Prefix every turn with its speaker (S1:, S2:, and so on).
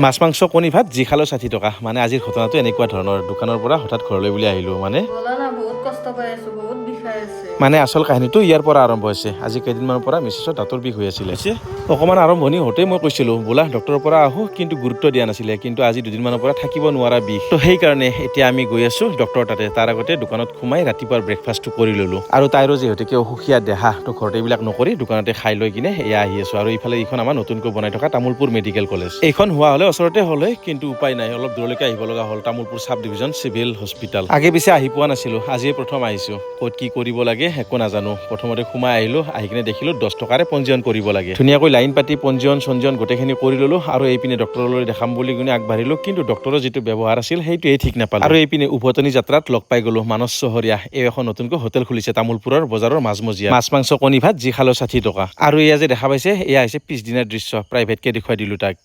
S1: মাছ মাংস কণী ভাত যি খালো 60 টকা মানে আজিৰ ঘটনাটো এনেকুৱা ধৰণৰ দোকানৰ পৰা হঠাৎ ঘৰলৈ বুলি আহিলোঁ
S2: বহুত কষ্ট পাই আছো বহুত বিষাই আছে
S1: মানে আচল কাহিনীটো ইয়াৰ পৰা আৰম্ভ হৈছে আজি কেইদিনমানৰ পৰা মিছেছৰ দাঁতৰ বিষ হৈ আছিলে অকণমান আৰম্ভণি হওঁতেই মই কৈছিলোঁ বোলা ডক্টৰৰ পৰা আহোঁ কিন্তু গুৰুত্ব দিয়া নাছিলে কিন্তু আজি দুদিনমানৰ পৰা থাকিব নোৱাৰা বিষ তো সেইকাৰণে এতিয়া আমি গৈ আছোঁ ডক্টৰৰ তাতে তাৰ আগতে দোকানত সোমাই ৰাতিপুৱাৰ ব্ৰেকফাষ্টটো কৰি ল'লোঁ আৰু তাইৰো যিহেতুকে অসুখীয়া দেহা তো ঘৰতে এইবিলাক নকৰি দোকানতে খাই লৈ কিনে এয়া আহি আছোঁ আৰু এইফালে এইখন আমাৰ নতুনকৈ বনাই থকা তামোলপুৰ মেডিকেল কলেজ এইখন হোৱা হ'লে ওচৰতে হ'লে কিন্তু উপায় নাই অলপ দূৰলৈকে আহিব লগা হ'ল তামোলপুৰ চাব ডিভিজন চিভিল হস্পিটেল আগে পিছে আহি পোৱা নাছিলোঁ আজিয়ে প্ৰথম আহিছোঁ ক'ত কি কৰিব লাগে একো নাজানো প্ৰথমতে সোমাই আহিলোঁ আহি কিনে দেখিলোঁ 10 টকাৰে পঞ্জীয়ন কৰিব লাগে ধুনীয়াকৈ লাইন পাতি পঞ্জীয়ন গোটেইখিনি কৰি ল'লোঁ আৰু এইপিনে ডক্টৰলৈ দেখাম বুলি কিনে আগবাঢ়িলোঁ কিন্তু ডক্টৰৰ যিটো ব্যৱহাৰ আছিল সেইটোৱেই ঠিক নাপালোঁ আৰু এইপিনে উভতনি যাত্ৰাত লগ পাই গ'লোঁ মানস চহৰীয়া এই এখন নতুনকৈ হোটেল খুলিছে তামোলপুৰৰ বজাৰৰ মাজমজিয়া মাছ মাংস কণী ভাত যি খালো 60 টকা আৰু এয়া যে দেখা পাইছে এয়া হৈছে পিছদিনাৰ দৃশ্য প্ৰাইভেটকে দেখুৱাই দিলোঁ তাক